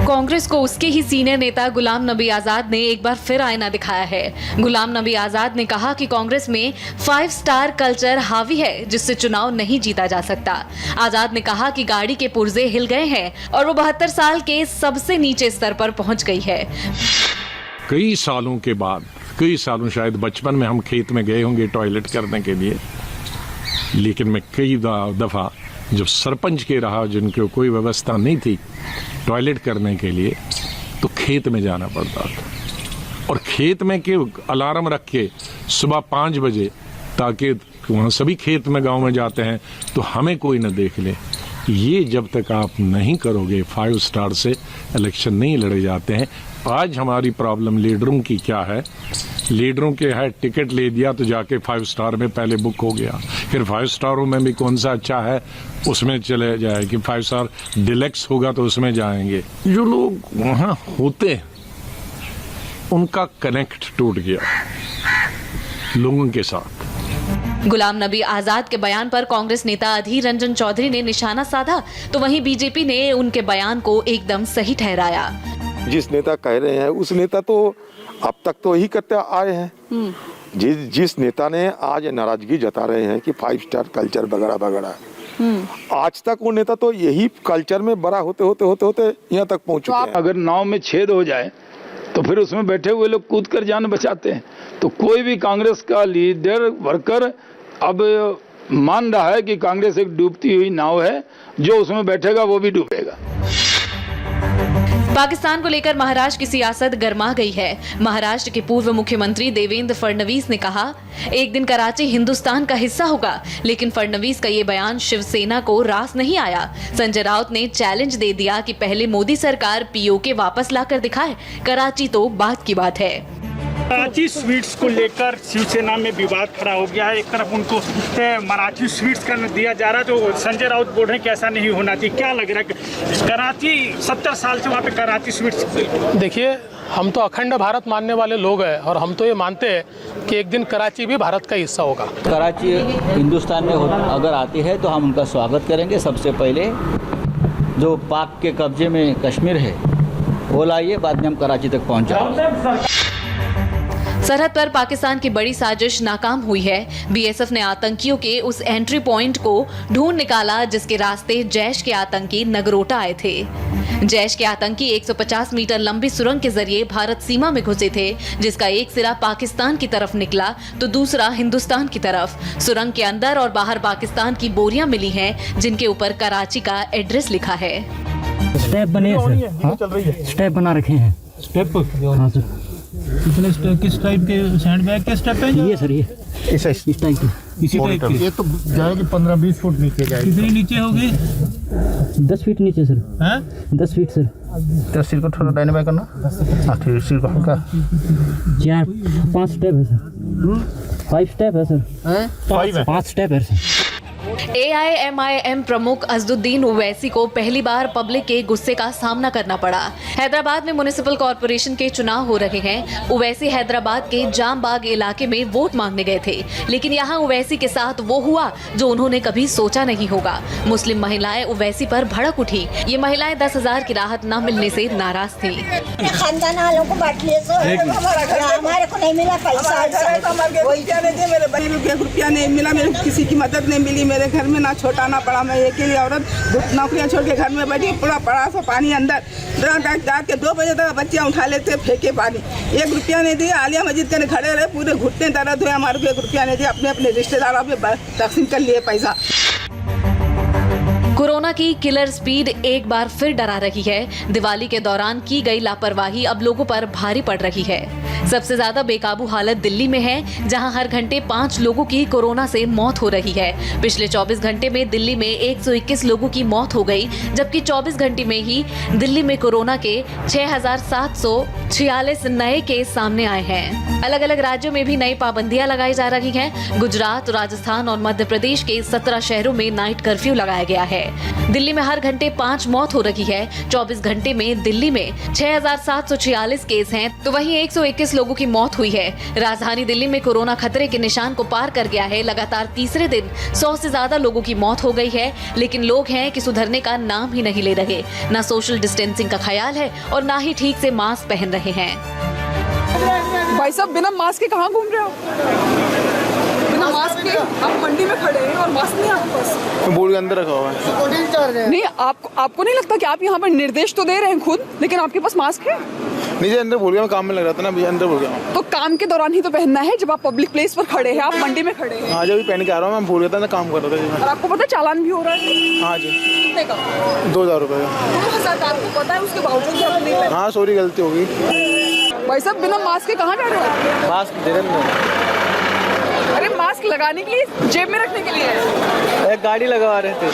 कांग्रेस को उसके ही सीनियर नेता गुलाम नबी आजाद ने एक बार फिर आईना दिखाया है। गुलाम नबी आजाद ने कहा कि कांग्रेस में 5 स्टार कल्चर हावी है, जिससे चुनाव नहीं जीता जा सकता। आजाद ने कहा कि गाड़ी के पुर्जे हिल गए हैं और वो 72 साल के सबसे नीचे स्तर पर पहुंच गई है। कई सालों के बाद, कई सालों, शायद बचपन में हम खेत में गए होंगे टॉयलेट करने के लिए, लेकिन मैं कई दफा जब सरपंच के रहा, जिनके कोई व्यवस्था नहीं थी टॉयलेट करने के लिए, तो खेत में जाना पड़ता था। और खेत में के अलार्म रख के सुबह 5 बजे, ताकि वहाँ सभी खेत में गांव में जाते हैं तो हमें कोई न देख ले। ये जब तक आप नहीं करोगे, 5 स्टार से इलेक्शन नहीं लड़े जाते हैं। आज हमारी प्रॉब्लम लीडरों की क्या है, लीडरों के है टिकट ले दिया तो जाके 5 स्टार में पहले बुक हो गया, फिर 5 स्टारों में भी कौन सा अच्छा है उसमें चले जाए कि 5 स्टार डिलक्स होगा तो उसमें जाएंगे। जो लोग वहाँ होते हैं उनका कनेक्ट टूट गया लोगों के साथ। गुलाम नबी आजाद के बयान पर कांग्रेस नेता अधीर रंजन चौधरी ने निशाना साधा, तो वहीं बीजेपी ने उनके बयान को एकदम सही ठहराया। जिस नेता कह रहे हैं उस नेता तो अब तक तो यही करते आए हैं। जिस नेता ने आज नाराजगी जता रहे हैं कि 5 स्टार कल्चर वगैरह वगैरह, आज तक वो नेता तो यही कल्चर में बड़ा होते यहाँ तक पहुंच चुके हैं। अगर नाव में छेद हो जाए तो फिर उसमें बैठे हुए लोग कूद कर जान बचाते हैं। तो कोई भी कांग्रेस का लीडर वर्कर अब मान रहा है कि कांग्रेस एक डूबती हुई नाव है, जो उसमें बैठेगा वो भी डूबेगा। पाकिस्तान को लेकर महाराष्ट्र की सियासत गर्मा गई है। महाराष्ट्र के पूर्व मुख्यमंत्री देवेंद्र फडणवीस ने कहा, एक दिन कराची हिंदुस्तान का हिस्सा होगा, लेकिन फडणवीस का ये बयान शिवसेना को रास नहीं आया। संजय राउत ने चैलेंज दे दिया कि पहले मोदी सरकार पीओके वापस लाकर दिखाए, कराची तो बात की बात है। मराठी स्वीट्स को लेकर शिवसेना में विवाद खड़ा हो गया है। एक तरफ उनको मराठी स्वीट्स का दिया जा रहा है, तो संजय राउत बोल रहे हैं कि ऐसा नहीं होना चाहिए। क्या लग रहा है कि कराची 70 साल से वहाँ पे कराची स्वीट्स? देखिए, हम तो अखंड भारत मानने वाले लोग हैं और हम तो ये मानते हैं कि एक दिन कराची भी भारत का हिस्सा होगा। कराची हिंदुस्तान में अगर आती है तो हम उनका स्वागत करेंगे। सबसे पहले जो पाक के कब्जे में कश्मीर है वो लाइए, बाद में हम कराची तक पहुँचाएंगे। सरहद पर पाकिस्तान की बड़ी साजिश नाकाम हुई है। बीएसएफ ने आतंकियों के उस एंट्री पॉइंट को ढूंढ निकाला जिसके रास्ते जैश के आतंकी नगरोटा आए थे। जैश के आतंकी 150 मीटर लंबी सुरंग के जरिए भारत सीमा में घुसे थे, जिसका एक सिरा पाकिस्तान की तरफ निकला तो दूसरा हिंदुस्तान की तरफ। सुरंग के अंदर और बाहर पाकिस्तान की बोरियां मिली हैं, जिनके ऊपर कराची का एड्रेस लिखा है। स्टेप बने स्टेप बना रखे हैं। स्टेप हाँ सर। कितने स्टेप, किस टाइप के सैंडबैग के स्टेप हैं? ये सर, ये इस टाइप के, इसी टाइप के। ये तो जाएगी 15-20 फुट नीचे जाएगी। कितनी नीचे होगी? 10 फीट नीचे सर। हैं? 10 फीट सर। तो सिर को थोड़ा डाइने बैक करना। ठीक, सिर को हल्का। 5 स्टेप है सर। 5 स्टेप है सर। 5 स्टेप है सर। AIMIM प्रमुख असदुद्दीन ओवैसी को पहली बार पब्लिक के गुस्से का सामना करना पड़ा। हैदराबाद में म्युनिसिपल कॉर्पोरेशन के चुनाव हो रहे हैं। ओवैसी हैदराबाद के जामबाग इलाके में वोट मांगने गए थे, लेकिन यहाँ ओवैसी के साथ वो हुआ जो उन्होंने कभी सोचा नहीं होगा। मुस्लिम महिलाएं ओवैसी पर भड़क उठी। ये महिलाएं 10,000 की राहत न मिलने से नाराज थी। खानदान वालों को बांट लिए, हमारे को नहीं मिला पैसा। रुपया नहीं मिला, मेरे किसी की मदद नहीं मिली। मेरे घर में ना छोटा ना बड़ा, मैं अकेली औरत नौकरियां छोड़ के घर में बैठी, पूरा पड़ा सा पानी अंदर। रात के 2 बजे तक बच्चियां उठा लेते फेंके पानी। 1 रुपया नहीं दिया। आलिया मस्जिद के खड़े रहे, पूरे घुटने दर्द हुए हमारे को। 1 रुपया नहीं दिया। अपने अपने रिश्तेदारों पे तकसीम कर लिए पैसा। कोरोना की किलर स्पीड एक बार फिर डरा रही है। दिवाली के दौरान की गई लापरवाही अब लोगों पर भारी पड़ रही है। सबसे ज्यादा बेकाबू हालत दिल्ली में है, जहां हर घंटे 5 लोगों की कोरोना से मौत हो रही है। पिछले 24 घंटे में दिल्ली में 121 लोगों की मौत हो गई, जबकि 24 घंटे में ही दिल्ली में कोरोना के 6,746 नए केस सामने आए हैं। अलग अलग राज्यों में भी नई पाबंदियां लगाई जा रही हैं। गुजरात, राजस्थान और मध्य प्रदेश के 17 शहरों में नाइट कर्फ्यू लगाया गया है। है। दिल्ली में हर घंटे 5 मौत हो रही है। 24 घंटे में दिल्ली में 6,746 केस हैं, तो वहीं 121 लोगों की मौत हुई है। राजधानी दिल्ली में कोरोना खतरे के निशान को पार कर गया है। लगातार तीसरे दिन 100 से ज्यादा लोगों की मौत हो गई है, लेकिन लोग हैं कि सुधरने का नाम ही नहीं ले रहे। ना सोशल डिस्टेंसिंग का ख्याल है और ना ही ठीक से मास्क पहन रहे हैं। भाई साहब बिना मास्क के कहाँ घूम रहे हो? बिना मास्क के आप मंडी में खड़े हैं और मास्क नहीं आपके पास? बोर्ड के अंदर रखा हुआ है। नहीं, आपको नहीं लगता कि आप यहाँ पर निर्देश तो दे रहे हैं खुद, लेकिन आपके पास मास्क है? नहीं, अंदर भूल गया, मैं काम में लग रहा था ना, अभी अंदर भूल गया। तो काम के दौरान ही तो पहनना है, जब आप पब्लिक प्लेस पर खड़े हैं, आप मंडी में खड़े हैं। हाँ जी, अभी पहन के आ रहा हूँ, मैं भूल गया था, मैं काम कर रहा था। और आपको पता चालान भी हो रहा है? हाँ जी। कितने का? 2,000 रुपये का। 2,000 आपको पता है, उसके बावजूद भी आप नहीं पहने? हाँ, सॉरी, गलती हो गई। भाई साहब बिना मास्क के कहाँ जा रहे हो? मास्क दे रहे अरे मास्क लगाने के लिए, जेब में रखने के लिए? एक गाड़ी लगा रहे थे।